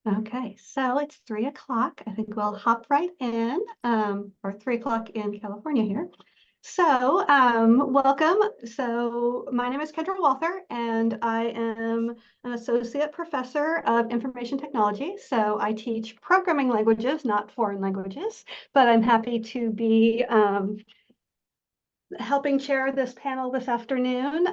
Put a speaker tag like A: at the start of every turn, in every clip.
A: Okay, so it's 3 o'clock. I think we'll hop right in, or 3 o'clock in California here. So, welcome. So, my name is Kendra Walther, and I am an associate professor of information technology. So, I teach programming languages, not foreign languages, but I'm happy to be helping chair this panel this afternoon.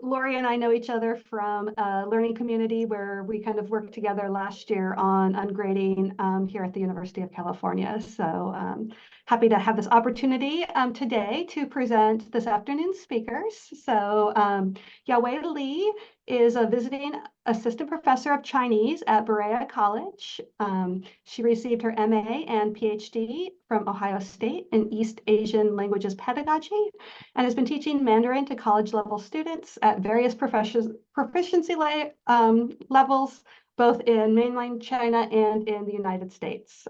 A: Lori and I know each other from a learning community where we kind of worked together last year on ungrading here at the University of California. So happy to have this opportunity today to present this afternoon's speakers. So Yawei Li is a visiting assistant professor of Chinese at Berea College. She received her MA and PhD from Ohio State in East Asian Languages Pedagogy and has been teaching Mandarin to college level students at various proficiency levels, both in mainland China and in the United States.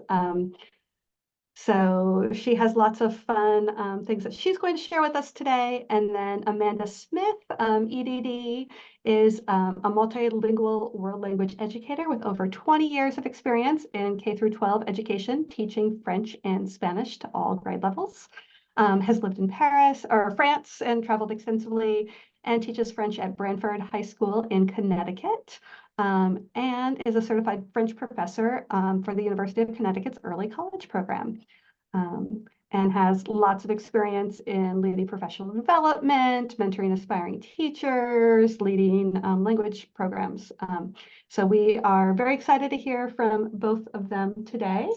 A: So she has lots of fun things that she's going to share with us today. And then Amanda Smith, EDD, is a multilingual world language educator with over 20 years of experience in K through 12 education, teaching French and Spanish to all grade levels. Has lived in Paris or France and traveled extensively and teaches French at Branford High School in Connecticut. And is a certified French professor for the University of Connecticut's early college program, and has lots of experience in leading professional development, mentoring aspiring teachers, leading language programs. So we are very excited to hear from both of them today,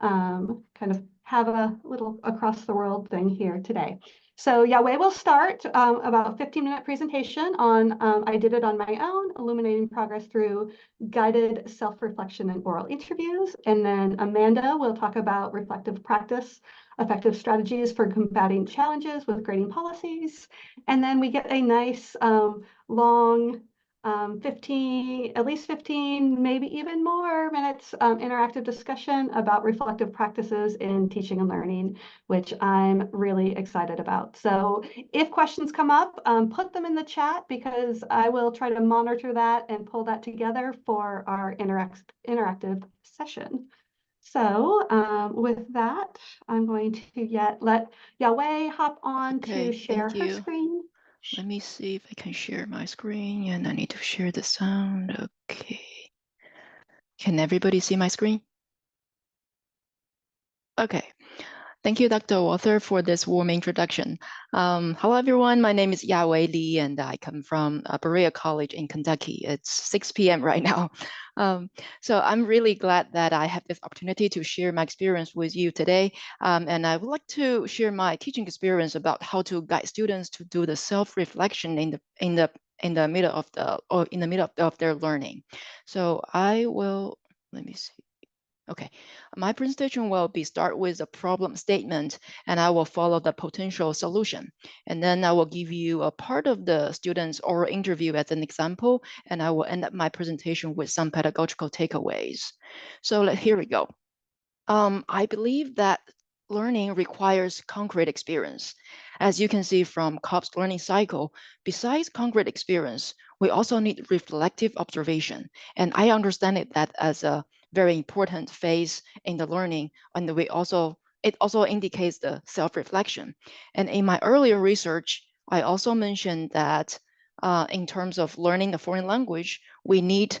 A: kind of have a little across the world thing here today. So Yawei will start about a 15-minute presentation on, I did it on my own, illuminating progress through guided self-reflection and oral interviews. And then Amanda will talk about reflective practice, effective strategies for combating challenges with grading policies. And then we get a nice long 15, at least 15, maybe even more minutes interactive discussion about reflective practices in teaching and learning, which I'm really excited about. So if questions come up, put them in the chat because I will try to monitor that and pull that together for our interactive session. So with that, I'm going to let Yawei hop on to share her screen.
B: Let me see if I can share my screen, and I need to share the sound. Okay. Can everybody see my screen? Okay. Thank you, Dr. Walther, for this warm introduction. Hello, everyone. My name is Yawei Li, and I come from Berea College in Kentucky. It's 6 p.m. right now. So I'm really glad that I have this opportunity to share my experience with you today. And I would like to share my teaching experience about how to guide students to do the self-reflection in the middle of their learning. So I will, let me see. Okay, my presentation will start with a problem statement, and I will follow the potential solution. And then I will give you a part of the student's oral interview as an example, and I will end up my presentation with some pedagogical takeaways. So here we go. I believe that learning requires concrete experience. As you can see from Cobb's learning cycle, besides concrete experience, we also need reflective observation. And I understand it that as a very important phase in the learning, and it also indicates the self-reflection. And in my earlier research, I also mentioned that in terms of learning a foreign language, we need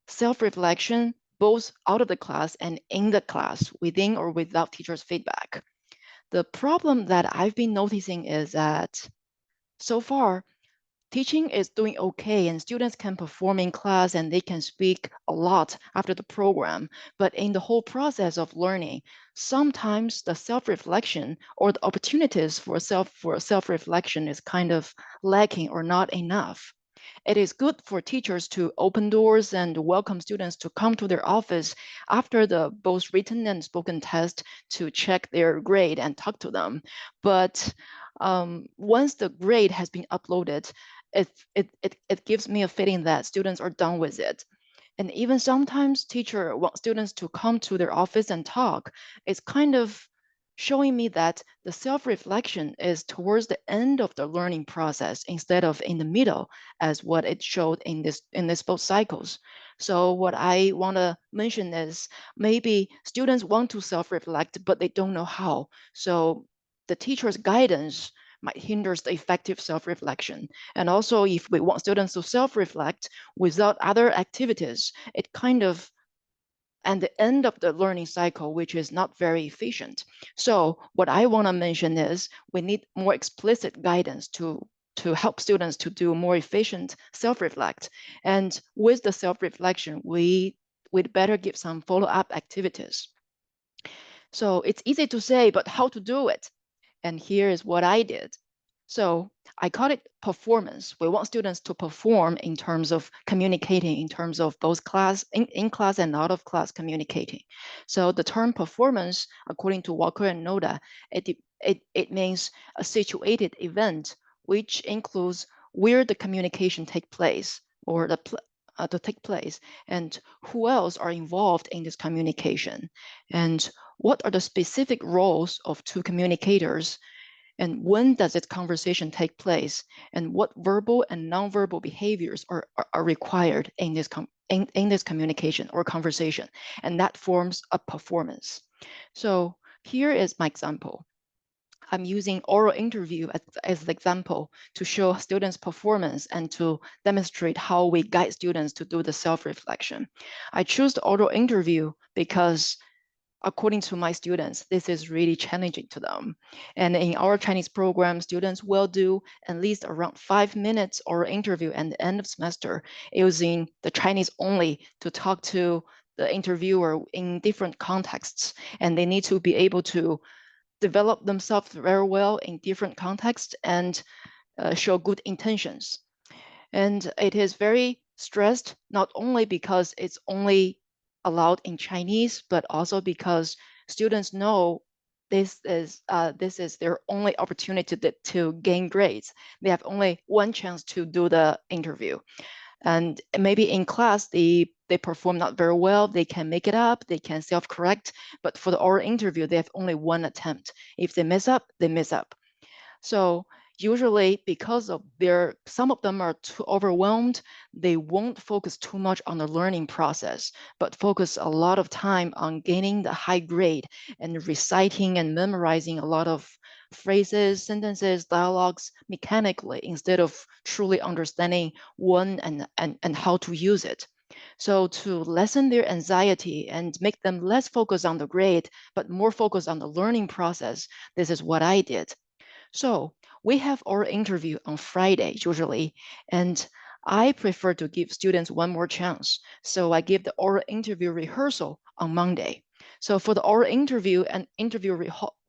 B: self-reflection both out of the class and in the class, within or without teacher's feedback. The problem that I've been noticing is that so far, teaching is doing okay and students can perform in class and they can speak a lot after the program. But in the whole process of learning, sometimes the self-reflection or the opportunities for self-reflection is kind of lacking or not enough. It is good for teachers to open doors and welcome students to come to their office after the both written and spoken test to check their grade and talk to them. But once the grade has been uploaded, it gives me a feeling that students are done with it. And even sometimes teachers want students to come to their office and talk. It's kind of showing me that the self-reflection is towards the end of the learning process instead of in the middle, as what it showed in this both cycles. So what I want to mention is maybe students want to self-reflect, but they don't know how. So the teacher's guidance might hinder the effective self-reflection. And also, if we want students to self-reflect without other activities, it kind of and the end of the learning cycle, which is not very efficient. So what I want to mention is we need more explicit guidance to help students to do more efficient self-reflect. And with the self-reflection, we'd better give some follow-up activities. So it's easy to say, but how to do it? And here is what I did. So I call it performance. We want students to perform in terms of communicating, in terms of both class, in class and out of class communicating. So the term performance, according to Walker and Noda, it means a situated event, which includes where the communication take place or to take place, and who else are involved in this communication, and what are the specific roles of two communicators, and when does this conversation take place, and what verbal and nonverbal behaviors are required in this communication or conversation, and that forms a performance. So here is my example. I'm using oral interview as an example to show students' performance and to demonstrate how we guide students to do the self-reflection. I choose the oral interview because according to my students, this is really challenging to them. And in our Chinese program, students will do at least around 5 minutes oral interview at the end of semester using the Chinese only to talk to the interviewer in different contexts. And they need to be able to develop themselves very well in different contexts and show good intentions. And it is very stressed, not only because it's only allowed in Chinese, but also because students know this is their only opportunity to gain grades. They have only one chance to do the interview. And maybe in class, they perform not very well, they can make it up, they can self-correct, but for the oral interview, they have only one attempt. If they mess up, they mess up. So usually because of some of them are too overwhelmed, they won't focus too much on the learning process, but focus a lot of time on gaining the high grade and reciting and memorizing a lot of phrases, sentences, dialogues mechanically instead of truly understanding one and how to use it. So to lessen their anxiety and make them less focused on the grade, but more focused on the learning process, this is what I did. So we have our interview on Friday usually, and I prefer to give students one more chance. So I give the oral interview rehearsal on Monday. So for the oral interview and interview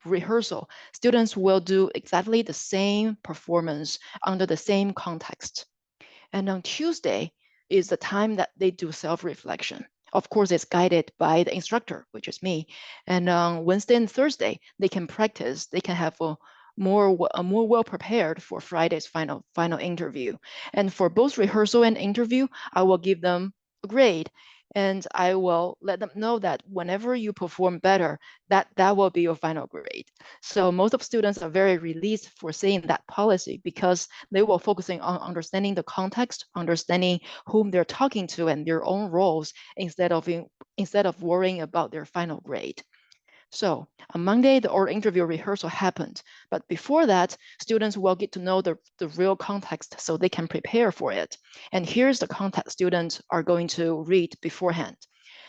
B: rehearsal, students will do exactly the same performance under the same context. And on Tuesday is the time that they do self-reflection. Of course, it's guided by the instructor, which is me. And on Wednesday and Thursday, they can practice. They can have a more well prepared for Friday's final interview. And for both rehearsal and interview, I will give them a grade, and I will let them know that whenever you perform better, that will be your final grade. So most of students are very released for seeing that policy because they were focusing on understanding the context, understanding whom they're talking to and their own roles instead of worrying about their final grade. So on Monday, the oral interview rehearsal happened. But before that, students will get to know the real context so they can prepare for it. And here's the context students are going to read beforehand.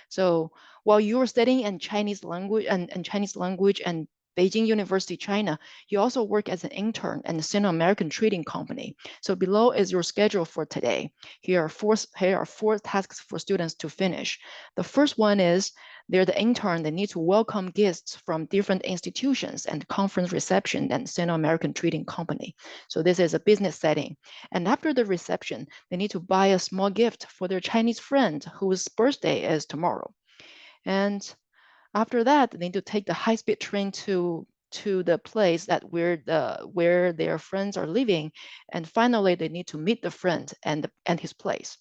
B: So while you're studying in Chinese language and Beijing University, China, you also work as an intern in the Sino-American Trading Company. So below is your schedule for today. Here are four tasks for students to finish. The first one is they're the intern. They need to welcome guests from different institutions and conference reception and Sino-American Trading Company. So this is a business setting. And after the reception, they need to buy a small gift for their Chinese friend whose birthday is tomorrow. And after that, they need to take the high-speed train to the place that where their friends are living. And finally, they need to meet the friend and his place.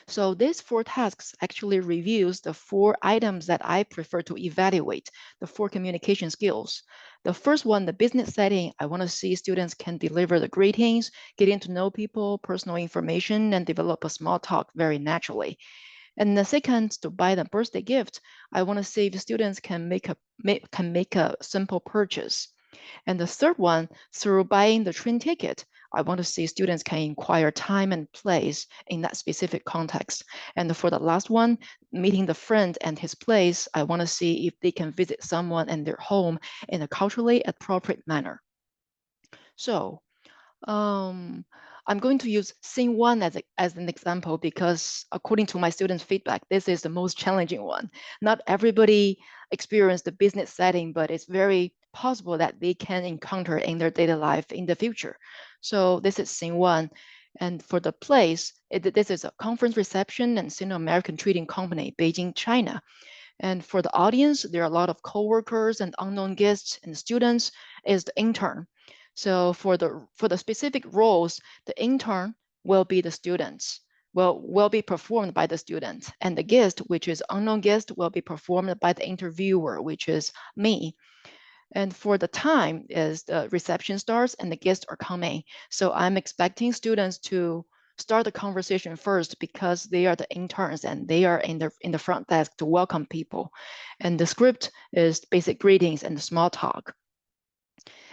B: So these 4 tasks actually reviews the 4 items that I prefer to evaluate, the 4 communication skills. The first one, the business setting, I want to see students can deliver the greetings, getting to know people, personal information, and develop a small talk very naturally. And the second, to buy them birthday gift, I want to see if students can make a simple purchase. And the third one, through buying the train ticket, I want to see students can inquire time and place in that specific context. And for the last one, meeting the friend and his place, I want to see if they can visit someone in their home in a culturally appropriate manner. So um, I'm going to use scene 1 as an example because according to my students' feedback, this is the most challenging one. Not everybody experienced the business setting, but it's very possible that they can encounter in their daily life in the future. So this is scene 1. And for the place, this is a conference reception and Sino-American trading company, Beijing, China. And for the audience, there are a lot of coworkers and unknown guests, and students is the intern. So for the specific roles, the intern will be the students, will be performed by the students, and the guest, which is unknown guest, will be performed by the interviewer, which is me. And for the time is the reception starts and the guests are coming. So I'm expecting students to start the conversation first because they are the interns and they are in the front desk to welcome people. And the script is basic greetings and small talk.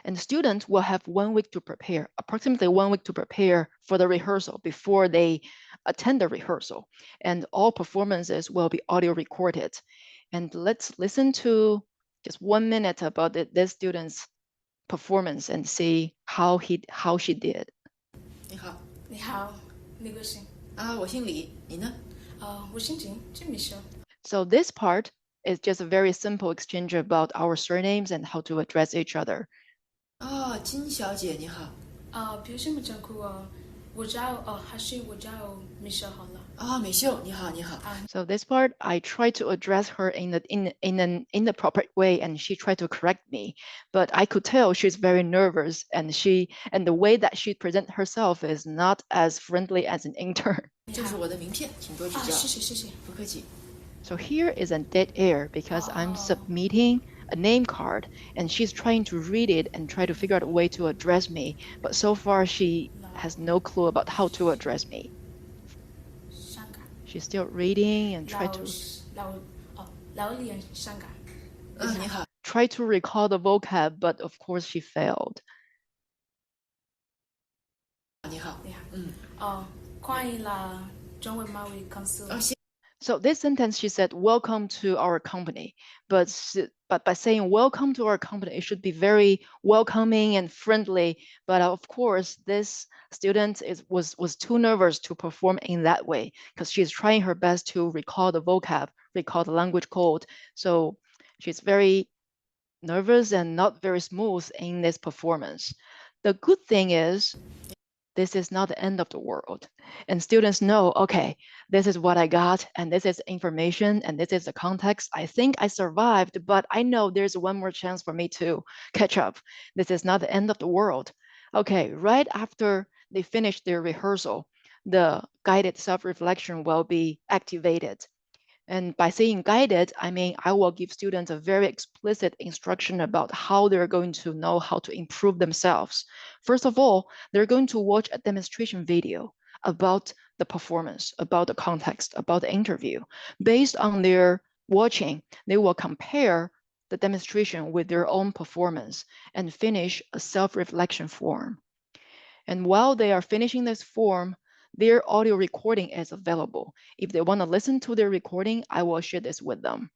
B: And the students will have 1 week to prepare, approximately 1 week to prepare for the rehearsal before they attend the rehearsal. And all performances will be audio recorded. And let's listen to just 1 minute about this student's performance and see how she did.
C: 你好，
D: 你好，你个姓？
C: 我姓李，你呢？
D: 我姓景，叫米秀。
B: So this part is just a very simple exchange about our surnames and how to address each other.
C: 金小姐你好。
D: 表示不讲苦我叫还是我叫米秀好了。
C: 美秀你好，你好。
B: So this part, I try to address her in the proper way, and she tried to correct me, but I could tell she's very nervous, and the way that she present herself is not as friendly as an intern.
C: 这是我的名片，请多指教。
D: 谢谢。
C: 不客气。
B: So here is a dead air because I'm submitting a name card, and she's trying to read it and try to figure out a way to address me, but so far she has no clue about how to address me. She's still reading and try to recall the vocab, but of course she failed.
C: 你好，
D: 欢迎来中文贸易公司。
B: So this sentence, she said, welcome to our company. But by saying welcome to our company, it should be very welcoming and friendly. But of course, this student was too nervous to perform in that way because she's trying her best to recall the vocab, recall the language code. So she's very nervous and not very smooth in this performance. The good thing is, this is not the end of the world. And students know, okay, this is what I got, and this is information, and this is the context. I think I survived, but I know there's one more chance for me to catch up. This is not the end of the world. Okay, right after they finish their rehearsal, the guided self-reflection will be activated. And by saying guided, I mean I will give students a very explicit instruction about how they're going to know how to improve themselves. First of all, they're going to watch a demonstration video about the performance, about the context, about the interview. Based on their watching, they will compare the demonstration with their own performance and finish a self-reflection form. And while they are finishing this form, their audio recording is available. If they want to listen to their recording, I will share this with them.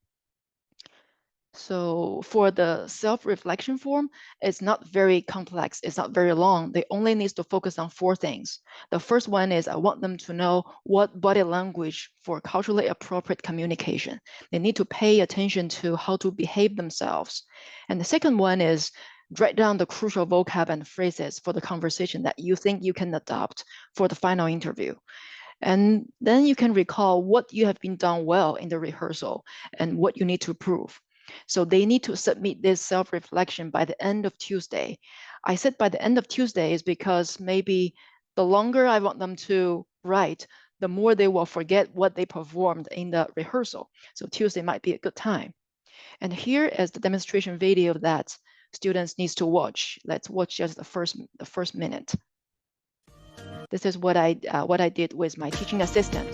B: So for the self-reflection form, it's not very complex. It's not very long. They only need to focus on 4 things. The first one is I want them to know what body language for culturally appropriate communication. They need to pay attention to how to behave themselves. And the second one is write down the crucial vocab and phrases for the conversation that you think you can adopt for the final interview. And then you can recall what you have been done well in the rehearsal and what you need to improve. So they need to submit this self-reflection by the end of Tuesday. I said by the end of Tuesday is because maybe the longer I want them to write, the more they will forget what they performed in the rehearsal. So Tuesday might be a good time. And here is the demonstration video that students needs to watch. Let's watch just the first minute. This is what I did with my teaching assistant.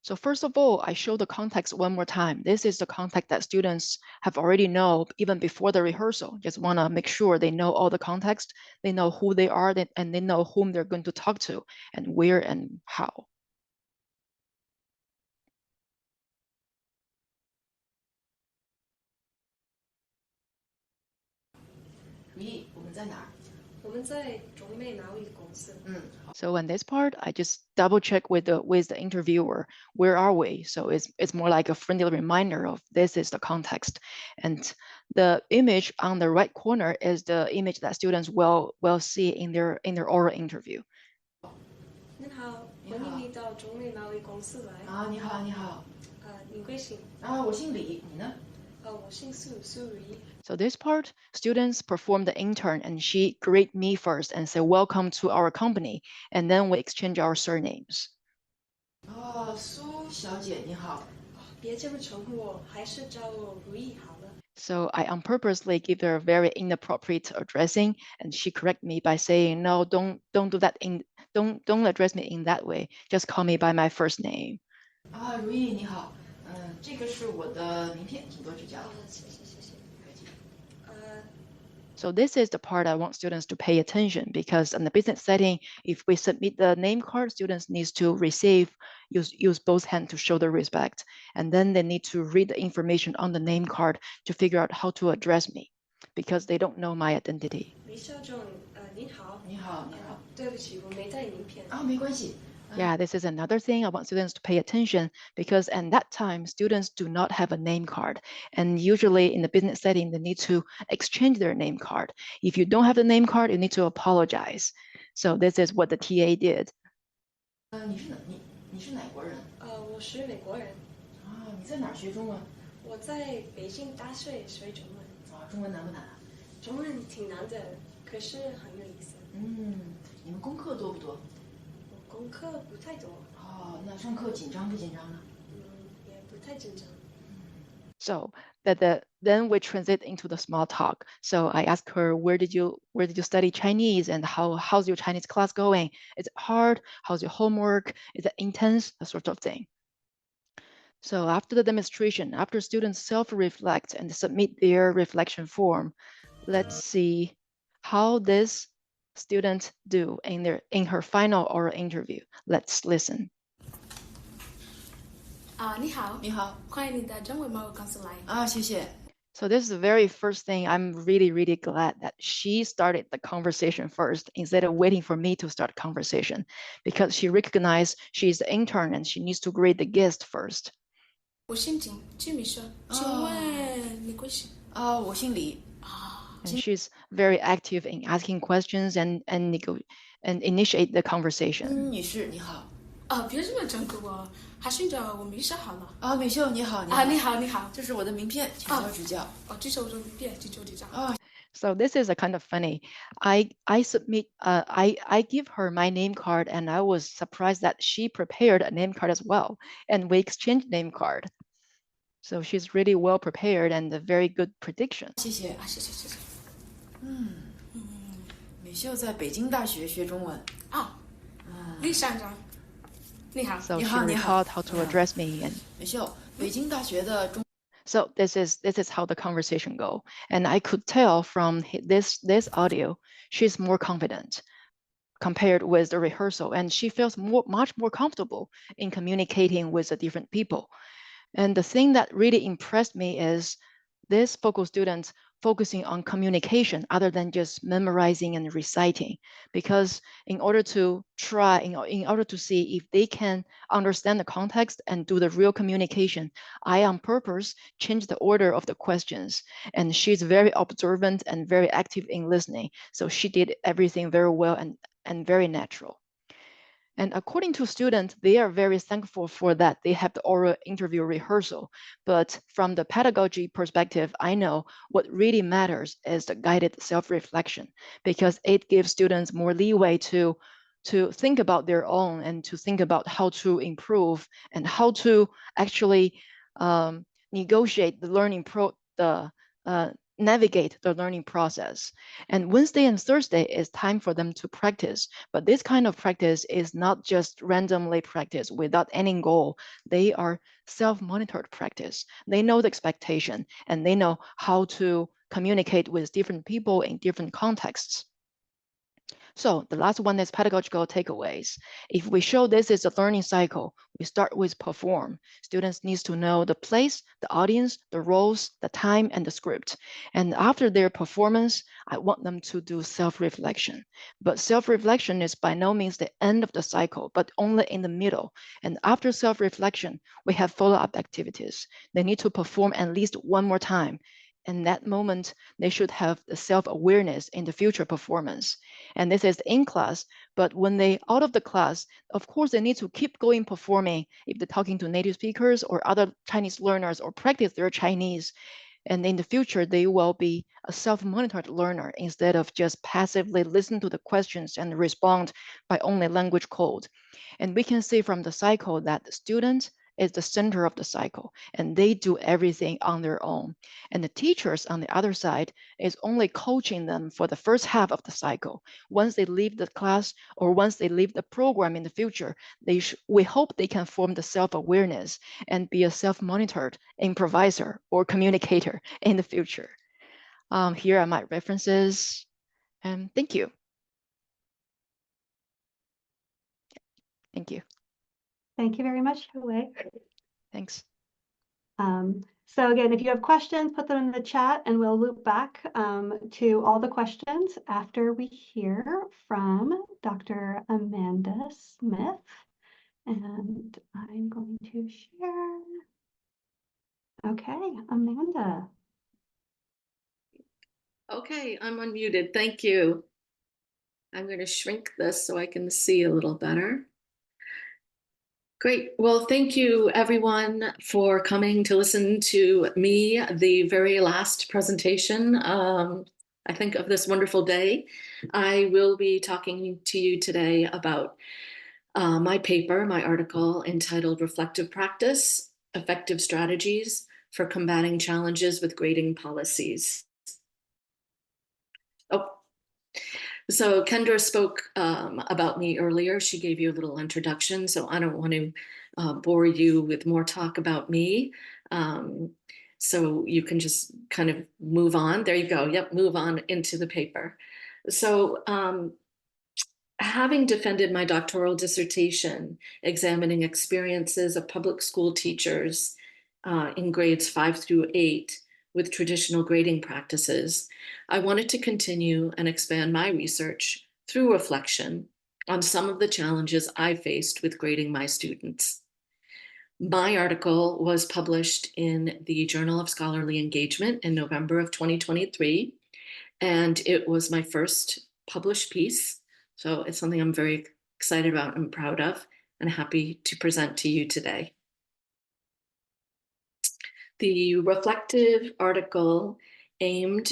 B: So first of all, I show the context one more time. This is the context that students have already know even before the rehearsal. Just want to make sure they know all the context, they know who they are, and they know whom they're going to talk to and where and how. So in this part, I just double check with the interviewer, where are we? So it's more like a friendly reminder of this is the context. And the image on the right corner is the image that students will see in their oral interview.
D: 你好，欢迎你到中美贸易公司来。
C: 啊，你好，你好。
D: 你贵姓？
C: 我姓李，你呢？
D: 我姓苏怡。
B: So this part, students perform the intern and she greet me first and say, welcome to our company. And then we exchange our surnames.
C: 苏小姐你好。
D: 别这么称呼我，还是叫我如意好了。
B: So I purposely give her a very inappropriate addressing, and she correct me by saying, no, don't do that don't address me in that way. Just call me by my first name.
C: 如意你好，这个是我的名片，请多指教。
D: 谢谢。
B: So this is the part I want students to pay attention, because in the business setting, if we submit the name card, students needs to use both hands to show the respect. And then they need to read the information on the name card to figure out how to address me, because they don't know my identity.
D: 李校长，您好。
C: 你好，你好。
D: 对不起，我没带名片。
C: 没关系。
B: Yeah, this is another thing I want students to pay attention, because at that time, students do not have a name card. And usually in the business setting, they need to exchange their name card. If you don't have the name card, you need to apologize. So this is what the TA did.
C: 你是哪国人？
D: 我是美国人。
C: 你在哪儿学中文？
D: 我在北京大学学中文。
C: 中文难不难？
D: 中文挺难的，可是很有意思。
C: 你们功课多不多？
D: 功课不太多。
C: 那上课紧张不紧张呢？
D: 也不太紧张。
B: So then we transit into the small talk. So I asked her, where did you study Chinese, and how's your Chinese class going? Is it hard? How's your homework? Is it intense? That sort of thing. So after the demonstration, after students self-reflect and submit their reflection form, let's see how this student do in her final oral interview. Let's listen.
D: 你好。
C: 你好。
D: 欢迎你到中美贸易公司来。
C: 谢谢。
B: So this is the very first thing. I'm really, really glad that she started the conversation first instead of waiting for me to start conversation, because she recognized she's the intern and she needs to greet the guest first.
D: 我姓金，金米生。请问你贵姓？
C: 我姓李。
B: And she's very active in asking questions and initiate the conversation.
C: 女士你好。
D: 别这么称呼我，还是叫我米秀好了。
C: 美秀你好。
D: 你好。
C: 这是我的名片，请多指教。
D: 这是我的名片，请多指教。
B: So this is a kind of funny. I give her my name card, and I was surprised that she prepared a name card as well, and we exchanged name card. So she's really well prepared and a very good prediction.
C: 谢谢。美秀在北京大学学中文。
D: 李校长，你好。
B: So she recalled how to address me, and
C: 美秀，北京大学的中。
B: So this is how the conversation go, and I could tell from this audio, she's more confident compared with the rehearsal, and she feels much more comfortable in communicating with the different people. And the thing that really impressed me is this vocal student focusing on communication other than just memorizing and reciting, because in order to see if they can understand the context and do the real communication, I on purpose changed the order of the questions, and she's very observant and very active in listening, so she did everything very well and very natural. And according to students, they are very thankful for that. They have the oral interview rehearsal. But from the pedagogy perspective, I know what really matters is the guided self-reflection, because it gives students more leeway to think about their own and to think about how to improve and how to actually negotiate the learning navigate the learning process. And Wednesday and Thursday is time for them to practice. But this kind of practice is not just randomly practice without any goal. They are self-monitored practice. They know the expectation and they know how to communicate with different people in different contexts. So the last one is pedagogical takeaways. If we show this is a learning cycle, we start with perform. Students need to know the place, the audience, the roles, the time, and the script. And after their performance, I want them to do self-reflection. But self-reflection is by no means the end of the cycle, but only in the middle. And after self-reflection, we have follow-up activities. They need to perform at least one more time. In that moment, they should have the self-awareness in the future performance. And this is in class, but when they out of the class, of course, they need to keep going performing if they're talking to native speakers or other Chinese learners or practice their Chinese. And in the future, they will be a self-monitored learner instead of just passively listen to the questions and respond by only language code. And we can see from the cycle that the student is the center of the cycle and they do everything on their own. And the teachers on the other side is only coaching them for the first half of the cycle. Once they leave the class or once they leave the program in the future, we hope they can form the self-awareness and be a self-monitored improviser or communicator in the future. Here are my references, and thank you. Thank you.
A: Thank you very much, Yawei.
B: Thanks.
A: So again, if you have questions, put them in the chat and we'll loop back to all the questions after we hear from Dr. Amanda Smith. And I'm going to share. Okay, Amanda.
E: Okay, I'm unmuted. Thank you. I'm going to shrink this so I can see a little better. Great. Well, thank you everyone for coming to listen to me, the very last presentation, I think, of this wonderful day. I will be talking to you today about my paper, my article entitled Reflective Practice, Effective Strategies for Combating Challenges with Grading Policies. Oh, so Kendra spoke about me earlier. She gave you a little introduction, so I don't want to bore you with more talk about me. So you can just kind of move on. There you go. Yep, move on into the paper. So having defended my doctoral dissertation, examining experiences of public school teachers in grades 5 through 8, with traditional grading practices, I wanted to continue and expand my research through reflection on some of the challenges I faced with grading my students. My article was published in the Journal of Scholarly Engagement in November of 2023, and it was my first published piece. So it's something I'm very excited about and proud of and happy to present to you today. The reflective article aimed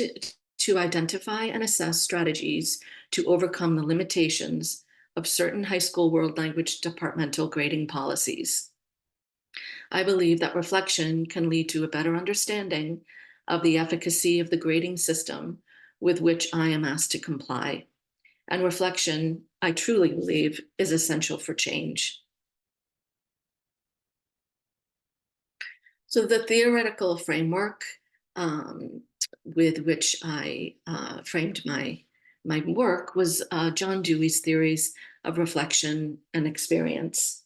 E: to identify and assess strategies to overcome the limitations of certain high school world language departmental grading policies. I believe that reflection can lead to a better understanding of the efficacy of the grading system with which I am asked to comply. And reflection, I truly believe, is essential for change. So the theoretical framework with which I framed my work was John Dewey's theories of reflection and experience.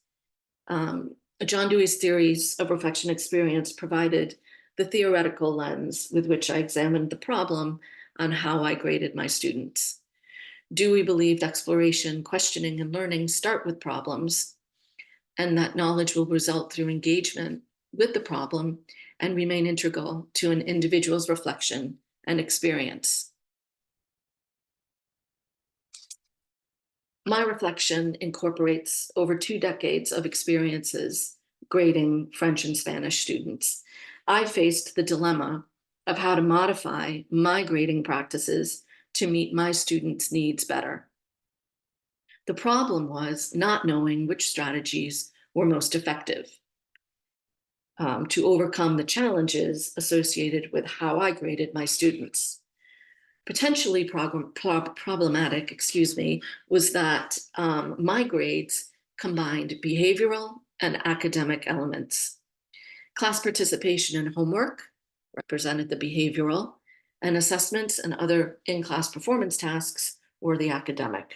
E: John Dewey's theories of reflection and experience provided the theoretical lens with which I examined the problem on how I graded my students. Dewey believed exploration, questioning, and learning start with problems, and that knowledge will result through engagement with the problem and remain integral to an individual's reflection and experience. My reflection incorporates over 2 decades of experiences grading French and Spanish students. I faced the dilemma of how to modify my grading practices to meet my students' needs better. The problem was not knowing which strategies were most effective to overcome the challenges associated with how I graded my students. Potentially problematic, was that my grades combined behavioral and academic elements. Class participation and homework represented the behavioral, and assessments and other in-class performance tasks were the academic.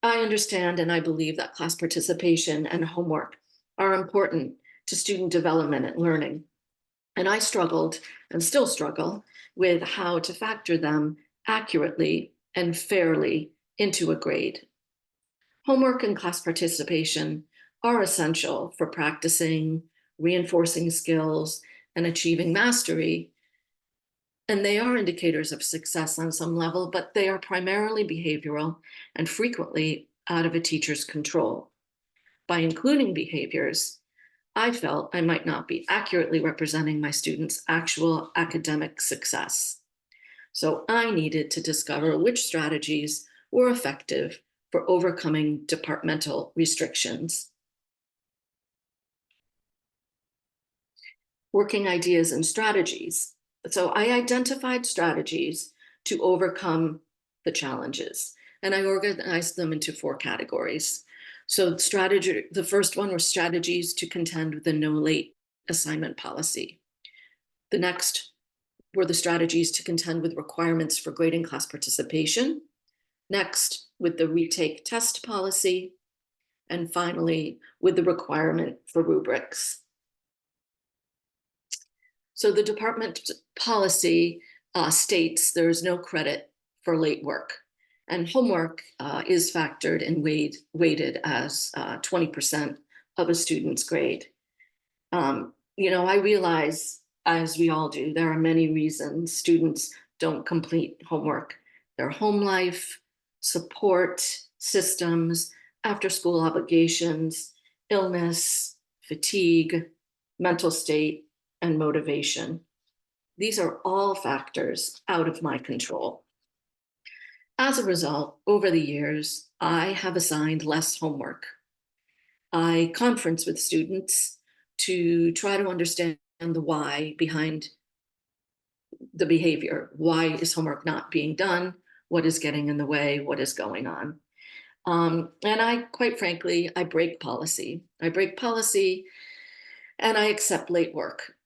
E: I understand and I believe that class participation and homework are important to student development and learning. And I struggled and still struggle with how to factor them accurately and fairly into a grade. Homework and class participation are essential for practicing, reinforcing skills, and achieving mastery. And they are indicators of success on some level, but they are primarily behavioral and frequently out of a teacher's control. By including behaviors, I felt I might not be accurately representing my students' actual academic success. So I needed to discover which strategies were effective for overcoming departmental restrictions. Working ideas and strategies. So I identified strategies to overcome the challenges, and I organized them into 4 categories. So the first one was strategies to contend with the no late assignment policy. The next were the strategies to contend with requirements for grading class participation. Next, with the retake test policy. And finally, with the requirement for rubrics. So the department policy states there is no credit for late work, and homework is factored and weighted as 20% of a student's grade. I realize, as we all do, there are many reasons students don't complete homework. Their home life, support systems, after-school obligations, illness, fatigue, mental state, and motivation. These are all factors out of my control. As a result, over the years, I have assigned less homework. I conference with students to try to understand the why behind the behavior. Why is homework not being done? What is getting in the way? What is going on? And I, quite frankly, I break policy. I break policy and I accept late work.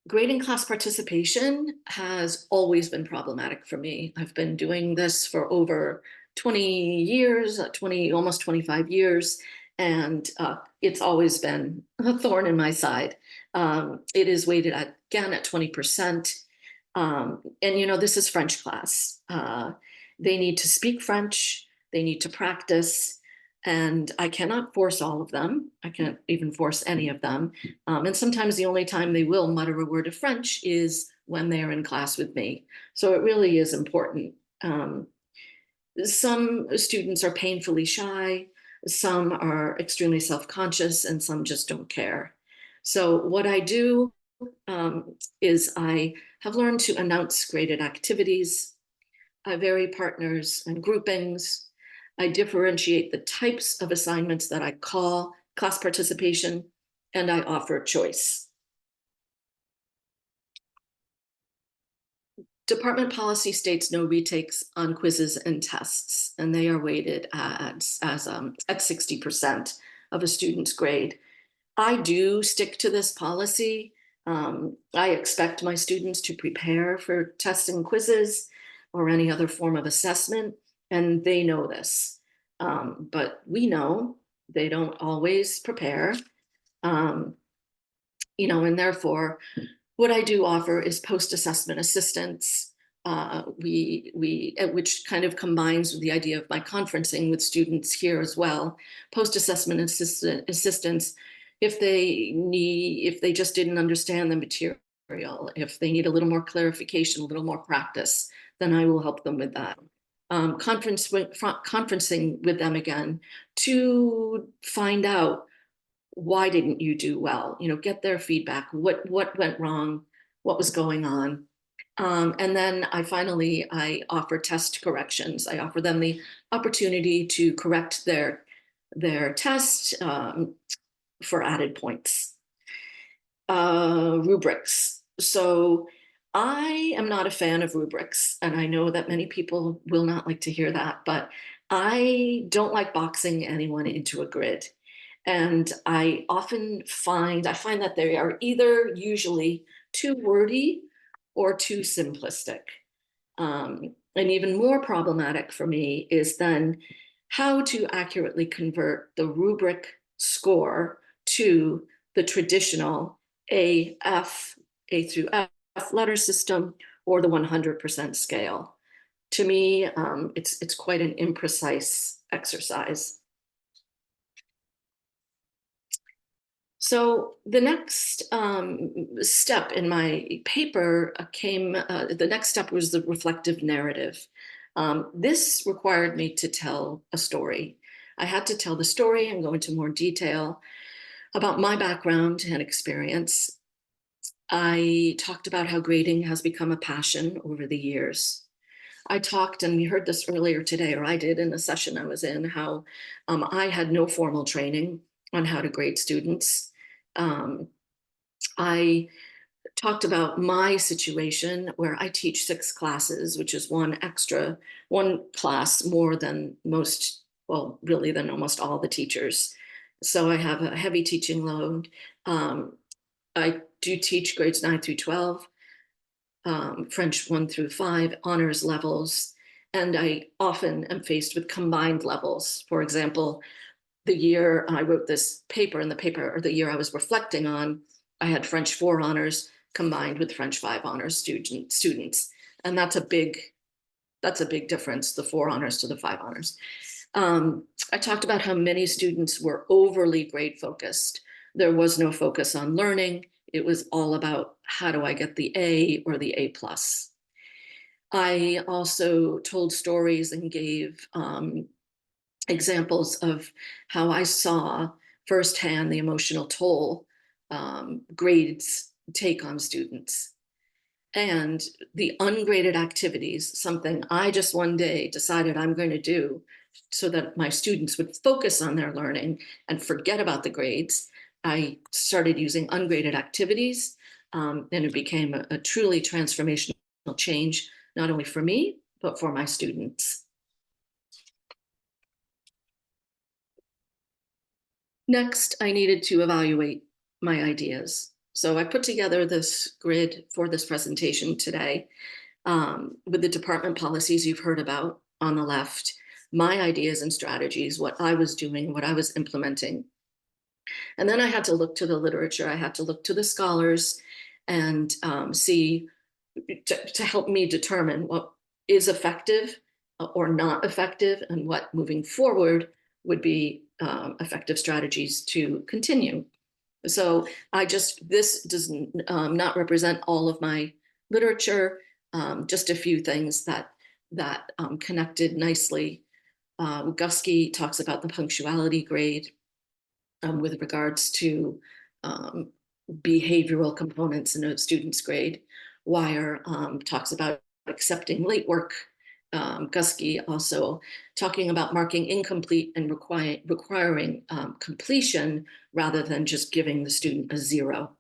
E: Grading class participation has always been problematic for me. I've been doing this for over 20 years, almost 25 years, and it's always been a thorn in my side. It is weighted again at 20%. And this is French class. They need to speak French, they need to practice, and I cannot force all of them. I can't even force any of them. And sometimes the only time they will mutter a word of French is when they are in class with me. So it really is important. Some students are painfully shy, some are extremely self-conscious, and some just don't care. So what I do is I have learned to announce graded activities. I vary partners and groupings. I differentiate the types of assignments that I call class participation, and I offer choice. Department policy states no retakes on quizzes and tests, and they are weighted at 60% of a student's grade. I do stick to this policy. I expect my students to prepare for tests and quizzes or any other form of assessment, and they know this. But we know they don't always prepare, and therefore, what I do offer is post-assessment assistance, which kind of combines with the idea of my conferencing with students here as well. Post-assessment assistance, if they just didn't understand the material, if they need a little more clarification, a little more practice, then I will help them with that. conferencing with them again to find out, why didn't you do well? Get their feedback. What went wrong? What was going on? And then I offer test corrections. I offer them the opportunity to correct their test for added points. Rubrics. So I am not a fan of rubrics, and I know that many people will not like to hear that, but I don't like boxing anyone into a grid. And I find that they are either usually too wordy or too simplistic. And even more problematic for me is then how to accurately convert the rubric score to the traditional A through F letter system, or the 100% scale. To me, it's quite an imprecise exercise. So the next step in my paper the next step was the reflective narrative. This required me to tell a story. I had to tell the story and go into more detail about my background and experience. I talked about how grading has become a passion over the years. I talked, and we heard this earlier today, or I did in a session I was in, how I had no formal training on how to grade students. I talked about my situation where I teach 6 classes, which is one class more than really than almost all the teachers. So I have a heavy teaching load. I do teach grades 9 through 12, French 1 through 5, honors levels, and I often am faced with combined levels. For example, the year I wrote this paper, or the year I was reflecting on, I had French 4 honors combined with French 5 honors students. And that's a big difference, the 4 honors to the 5 honors. I talked about how many students were overly grade focused. There was no focus on learning. It was all about, how do I get the A or the A+. I also told stories and gave examples of how I saw firsthand the emotional toll grades take on students. And the ungraded activities, something I just one day decided I'm going to do so that my students would focus on their learning and forget about the grades. I started using ungraded activities, and it became a truly transformational change, not only for me, but for my students. Next, I needed to evaluate my ideas. So I put together this grid for this presentation today with the department policies you've heard about on the left, my ideas and strategies, what I was doing, what I was implementing. And then I had to look to the literature. I had to look to the scholars and see to help me determine what is effective or not effective, and what moving forward would be effective strategies to continue. So this does not represent all of my literature, just a few things that connected nicely. Gusky talks about the punctuality grade with regards to behavioral components in a student's grade. Wire talks about accepting late work. Gusky also talking about marking incomplete and requiring completion rather than just giving the student a 0.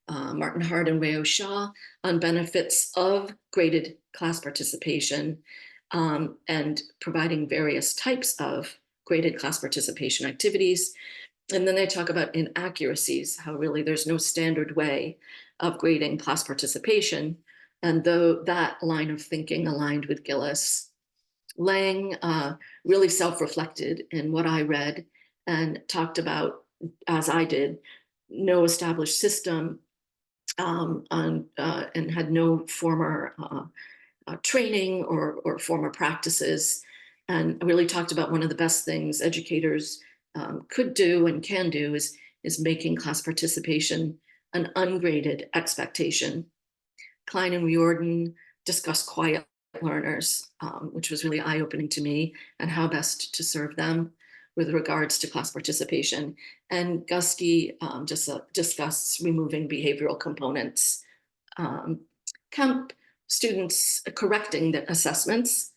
E: Martin Hart and Rayo Shaw on benefits of graded class participation and providing various types of graded class participation activities. And then they talk about inaccuracies, how really there's no standard way of grading class participation. And though that line of thinking aligned with Gillis, Lang really self-reflected in what I read and talked about, as I did, no established system and had no former training or former practices, and really talked about one of the best things educators could do and can do is making class participation an ungraded expectation. Klein and Riordan discuss quiet learners, which was really eye-opening to me, and how best to serve them with regards to class participation. And Gusky just discussed removing behavioral components, Kemp students correcting the assessments,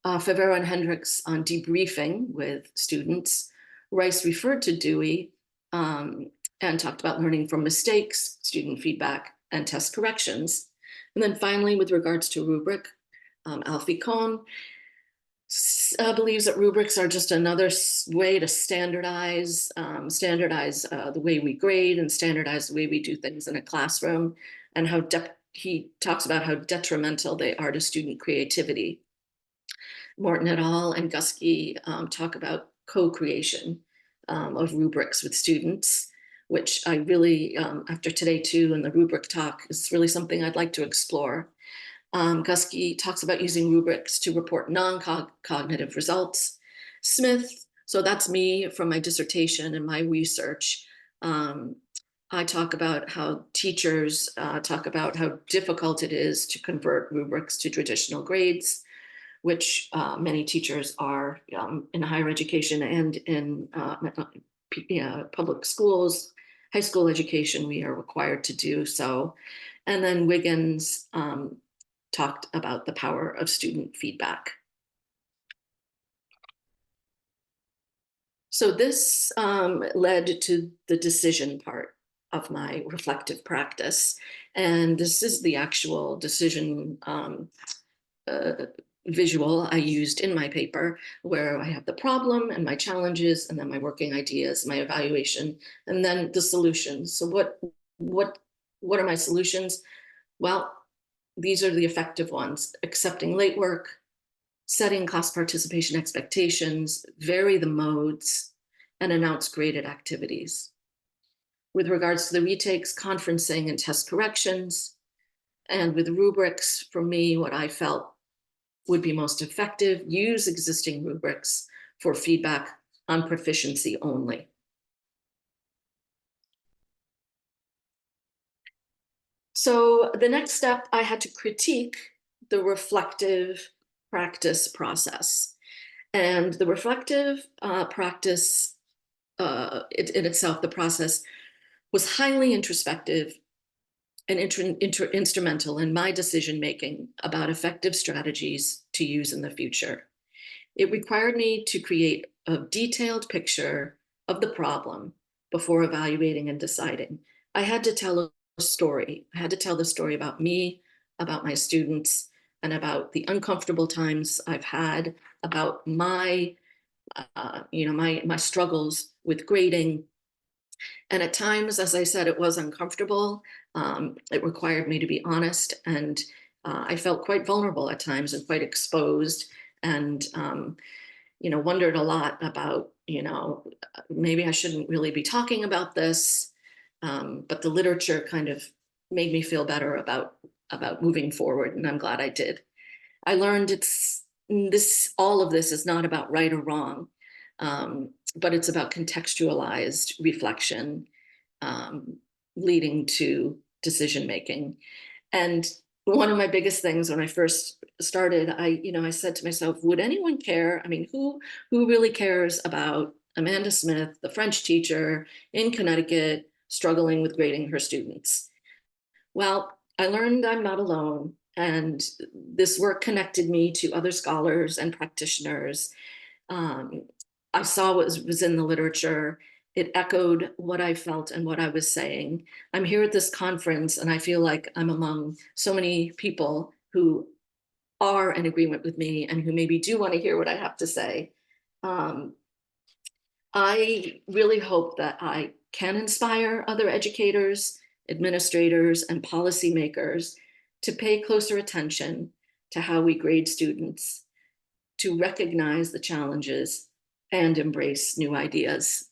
E: Favero and Hendricks on debriefing with students. Rice referred to Dewey and talked about learning from mistakes, student feedback, and test corrections. And then finally, with regards to rubric, Alfie Kohn believes that rubrics are just another way to standardize the way we grade and standardize the way we do things in a classroom, and how he talks about how detrimental they are to student creativity. Morton et al. And Gusky talk about co-creation of rubrics with students, which I really, after today too, and the rubric talk, is really something I'd like to explore. Gusky talks about using rubrics to report non-cognitive results. Smith, so that's me from my dissertation and my research. I talk about how teachers talk about how difficult it is to convert rubrics to traditional grades, which many teachers are in higher education and in public schools, high school education, we are required to do so. And then Wiggins talked about the power of student feedback. So this led to the decision part of my reflective practice. And this is the actual decision visual I used in my paper, where I have the problem and my challenges, and then my working ideas, my evaluation, and then the solutions. So what are my solutions? Well, these are the effective ones: accepting late work, setting class participation expectations, vary the modes, and announce graded activities. With regards to the retakes, conferencing and test corrections, and with rubrics, for me, what I felt would be most effective, use existing rubrics for feedback on proficiency only. So the next step, I had to critique the reflective practice process. And the reflective practice in itself, the process, was highly introspective and instrumental in my decision-making about effective strategies to use in the future. It required me to create a detailed picture of the problem before evaluating and deciding. I had to tell a story. I had to tell the story about me, about my students, and about the uncomfortable times I've had, about my struggles with grading. And at times, as I said, it was uncomfortable. It required me to be honest, and I felt quite vulnerable at times and quite exposed, and wondered a lot about, maybe I shouldn't really be talking about this, but the literature kind of made me feel better about moving forward, and I'm glad I did. I learned all of this is not about right or wrong, but it's about contextualized reflection, leading to decision-making. And one of my biggest things when I first started, I said to myself, would anyone care? I mean, who really cares about Amanda Smith, the French teacher in Connecticut, struggling with grading her students? Well, I learned I'm not alone. And this work connected me to other scholars and practitioners. I saw what was in the literature. It echoed what I felt and what I was saying. I'm here at this conference, and I feel like I'm among so many people who are in agreement with me and who maybe do want to hear what I have to say. I really hope that I can inspire other educators, administrators, and policymakers to pay closer attention to how we grade students, to recognize the challenges and embrace new ideas.